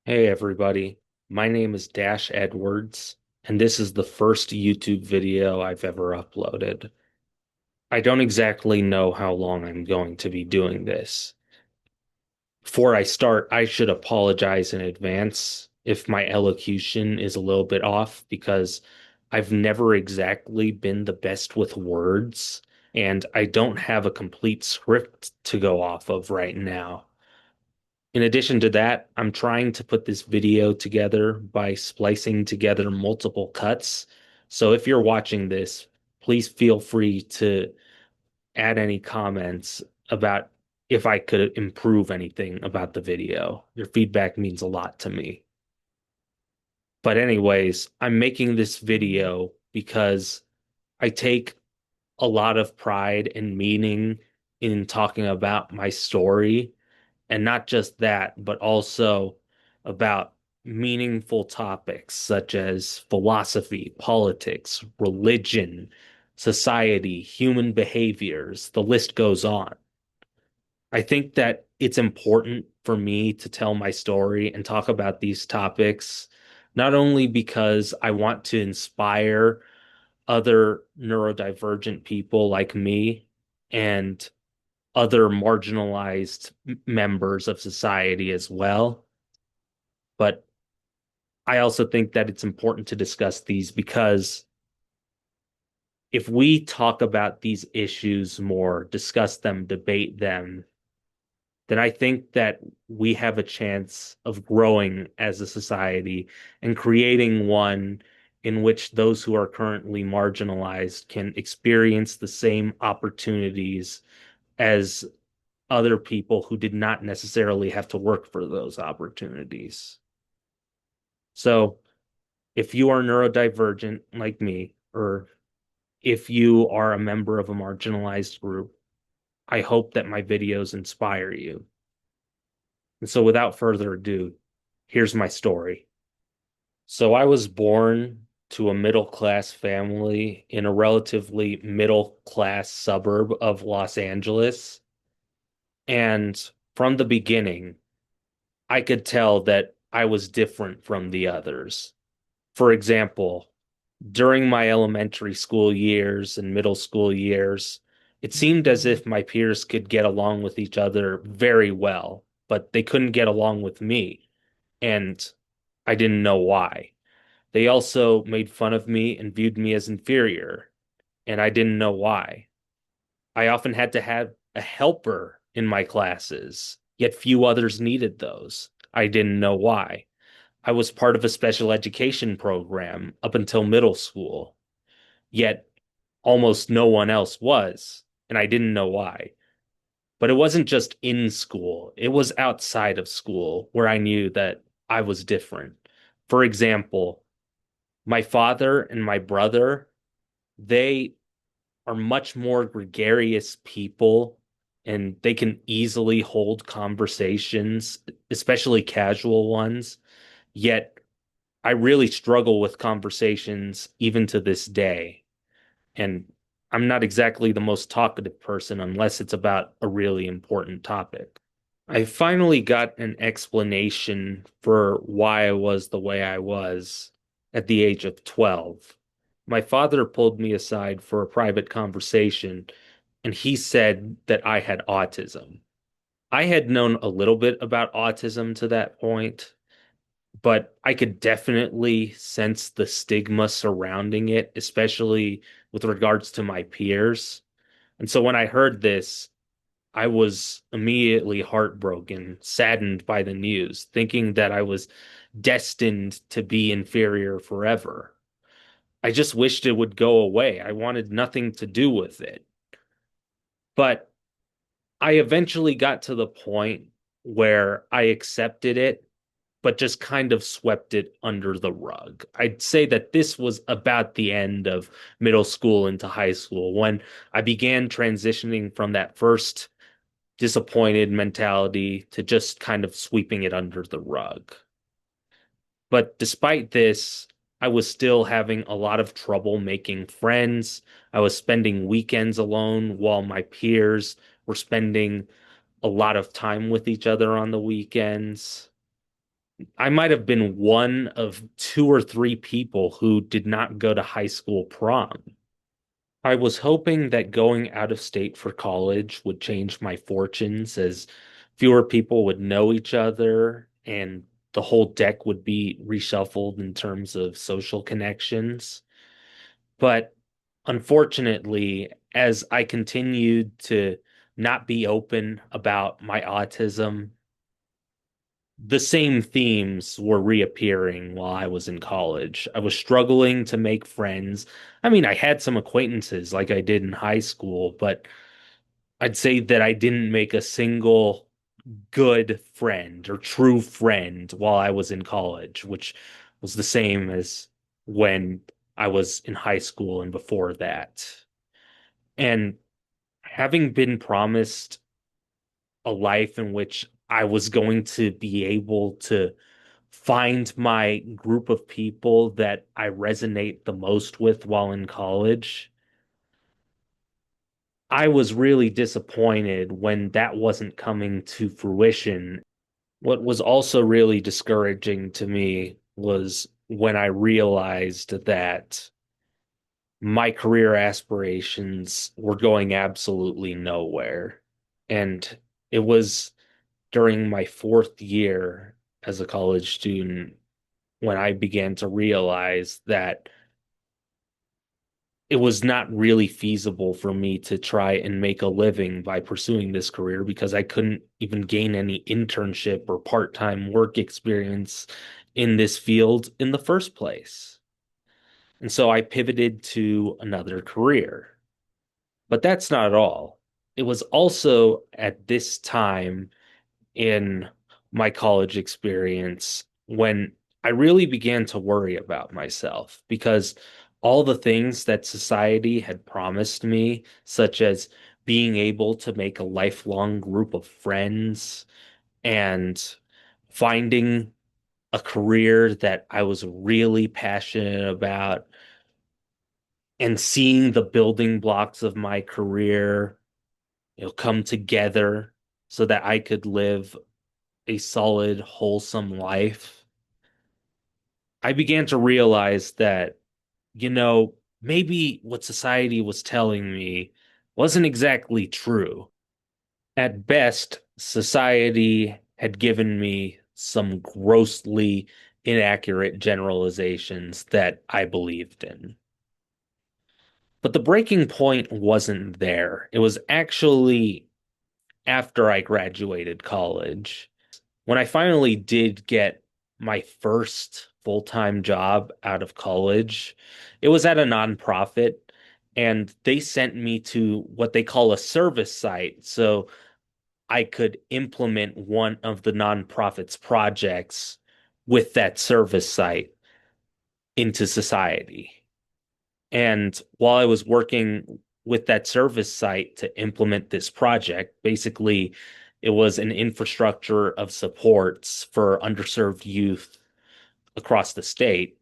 Hey everybody, my name is Dash Edwards, and this is the first YouTube video I've ever uploaded. I don't exactly know how long I'm going to be doing this. Before I start, I should apologize in advance if my elocution is a little bit off because I've never exactly been the best with words, and I don't have a complete script to go off of right now. In addition to that, I'm trying to put this video together by splicing together multiple cuts. So if you're watching this, please feel free to add any comments about if I could improve anything about the video. Your feedback means a lot to me. But anyways, I'm making this video because I take a lot of pride and meaning in talking about my story. And not just that, but also about meaningful topics such as philosophy, politics, religion, society, human behaviors. The list goes on. I think that it's important for me to tell my story and talk about these topics, not only because I want to inspire other neurodivergent people like me and other marginalized members of society as well. But I also think that it's important to discuss these because if we talk about these issues more, discuss them, debate them, then I think that we have a chance of growing as a society and creating one in which those who are currently marginalized can experience the same opportunities as other people who did not necessarily have to work for those opportunities. So if you are neurodivergent like me, or if you are a member of a marginalized group, I hope that my videos inspire you. And so without further ado, here's my story. So I was born to a middle class family in a relatively middle class suburb of Los Angeles. And from the beginning, I could tell that I was different from the others. For example, during my elementary school years and middle school years, it seemed as if my peers could get along with each other very well, but they couldn't get along with me, and I didn't know why. They also made fun of me and viewed me as inferior, and I didn't know why. I often had to have a helper in my classes, yet few others needed those. I didn't know why. I was part of a special education program up until middle school, yet almost no one else was, and I didn't know why. But it wasn't just in school, it was outside of school where I knew that I was different. For example, my father and my brother, they are much more gregarious people and they can easily hold conversations, especially casual ones. Yet I really struggle with conversations even to this day. And I'm not exactly the most talkative person unless it's about a really important topic. I finally got an explanation for why I was the way I was at the age of 12. My father pulled me aside for a private conversation, and he said that I had autism. I had known a little bit about autism to that point, but I could definitely sense the stigma surrounding it, especially with regards to my peers. And so when I heard this, I was immediately heartbroken, saddened by the news, thinking that I was destined to be inferior forever. I just wished it would go away. I wanted nothing to do with it. But I eventually got to the point where I accepted it, but just kind of swept it under the rug. I'd say that this was about the end of middle school into high school when I began transitioning from that first disappointed mentality to just kind of sweeping it under the rug. But despite this, I was still having a lot of trouble making friends. I was spending weekends alone while my peers were spending a lot of time with each other on the weekends. I might have been one of two or three people who did not go to high school prom. I was hoping that going out of state for college would change my fortunes as fewer people would know each other and the whole deck would be reshuffled in terms of social connections. But unfortunately, as I continued to not be open about my autism, the same themes were reappearing while I was in college. I was struggling to make friends. I mean, I had some acquaintances like I did in high school, but I'd say that I didn't make a single good friend or true friend while I was in college, which was the same as when I was in high school and before that. And having been promised a life in which I was going to be able to find my group of people that I resonate the most with while in college, I was really disappointed when that wasn't coming to fruition. What was also really discouraging to me was when I realized that my career aspirations were going absolutely nowhere. And it was during my fourth year as a college student when I began to realize that it was not really feasible for me to try and make a living by pursuing this career because I couldn't even gain any internship or part-time work experience in this field in the first place. And so I pivoted to another career. But that's not all. It was also at this time in my college experience when I really began to worry about myself because all the things that society had promised me, such as being able to make a lifelong group of friends and finding a career that I was really passionate about and seeing the building blocks of my career, come together so that I could live a solid, wholesome life, I began to realize that, maybe what society was telling me wasn't exactly true. At best, society had given me some grossly inaccurate generalizations that I believed in. But the breaking point wasn't there. It was actually after I graduated college. When I finally did get my first full-time job out of college, it was at a nonprofit, and they sent me to what they call a service site so I could implement one of the nonprofit's projects with that service site into society. And while I was working with that service site to implement this project, basically it was an infrastructure of supports for underserved youth across the state.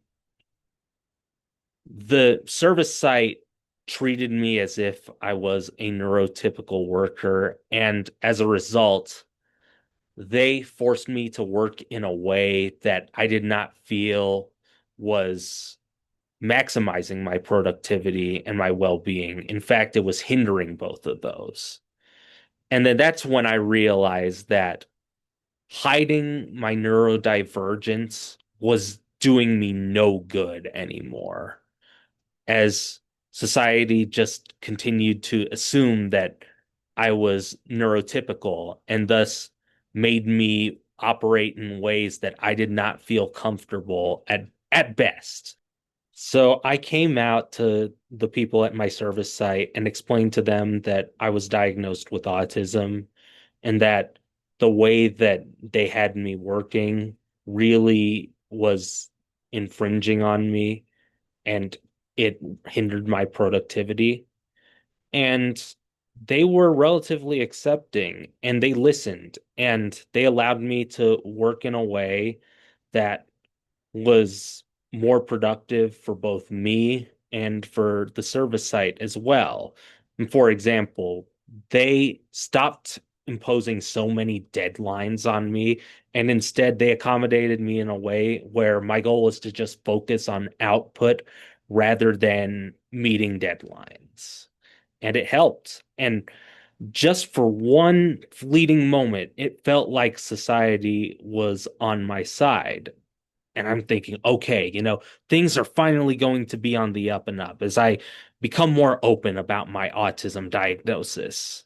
The service site treated me as if I was a neurotypical worker, and as a result, they forced me to work in a way that I did not feel was maximizing my productivity and my well-being. In fact, it was hindering both of those. And then that's when I realized that hiding my neurodivergence was doing me no good anymore, as society just continued to assume that I was neurotypical and thus made me operate in ways that I did not feel comfortable at best. So I came out to the people at my service site and explained to them that I was diagnosed with autism and that the way that they had me working really was infringing on me and it hindered my productivity. And they were relatively accepting and they listened and they allowed me to work in a way that was more productive for both me and for the service site as well. And for example, they stopped imposing so many deadlines on me. And instead, they accommodated me in a way where my goal was to just focus on output rather than meeting deadlines. And it helped. And just for one fleeting moment, it felt like society was on my side. And I'm thinking, okay, things are finally going to be on the up and up as I become more open about my autism diagnosis.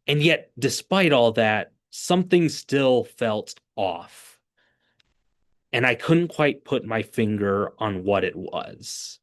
And yet, despite all that, something still felt off. And I couldn't quite put my finger on what it was.